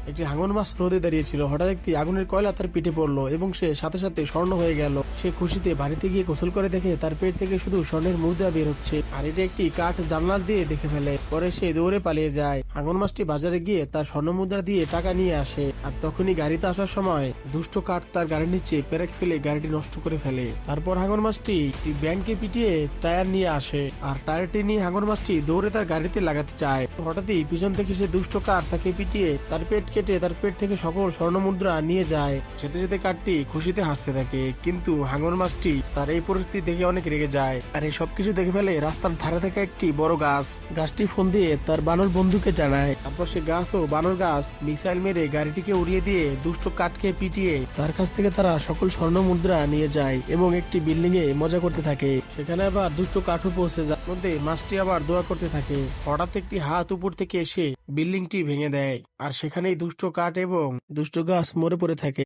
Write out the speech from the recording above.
একটি হাঙর মাছ রোদে দাঁড়িয়েছিল। হঠাৎ একটি আগুনের কয়লা তার পিঠে পড়লো এবং সে সাথে সাথে স্বর্ণ হয়ে গেল। সে খুশিতে বাড়িতে গিয়ে গোসল করে দেখে তার পেট থেকে শুধু স্বর্ণের মুদ্রা বের হচ্ছে, আর এটা একটি কাঠ জানলা দিয়ে দেখে ফেলে। পরে সে দৌড়ে পালিয়ে যায়। হাঙর মাছটি বাজারে গিয়ে তার স্বর্ণ মুদ্রা দিয়ে টাকা নিয়ে আসে, আর তখনই গাড়িতে আসার সময় দুষ্ট কাঠ তার গাড়ির নিচে পেরেক ফেলে গাড়িটি নষ্ট করে ফেলে। তারপর হাঙর মাছটি একটি ব্যাংকে পিটিয়ে টায়ার নিয়ে আসে, আর টায়ারটি নিয়ে হাঙর মাছটি দৌড়ে তার গাড়িতে লাগাতে চায়। হঠাৎই পিছন থেকে সে দুষ্ট কাঠ তাকে পিটিয়ে তার পেট কেটে তার পেট থেকে সকল স্বর্ণ মুদ্রা নিয়ে যায়। যেতে যেতে কাঠটি খুশিতে হাসতে থাকে, কিন্তু হাঙর মাছটি তার এই পরিস্থিতি দেখে অনেক রেগে যায়, আর এই সবকিছু দেখে ফেলে রাস্তার ধারে থাকা একটি বড় গাছটি ফোন দিয়ে তার বানর বন্ধুকে জানায়। তারপর সে গাছ ও বানর গাছ মিসাইল মেরে গাড়িটিকে উড়িয়ে দিয়ে দুষ্ট কাঠকে পিটিয়ে তার কাছ থেকে তারা সকল স্বর্ণ মুদ্রা নিয়ে যায় এবং একটি বিল্ডিং এ মজা করতে থাকে। সেখানে আবার দুষ্ট কাঠও পৌঁছে যায়। মধ্যে মাছটি আবার দোয়া করতে থাকে। হঠাৎ একটি হাত উপর থেকে এসে বিল্ডিংটি ভেঙে দেয়, আর সেখানেই দুষ্ট কাঠ এবং দুষ্ট গাছ মরে পড়ে থাকে।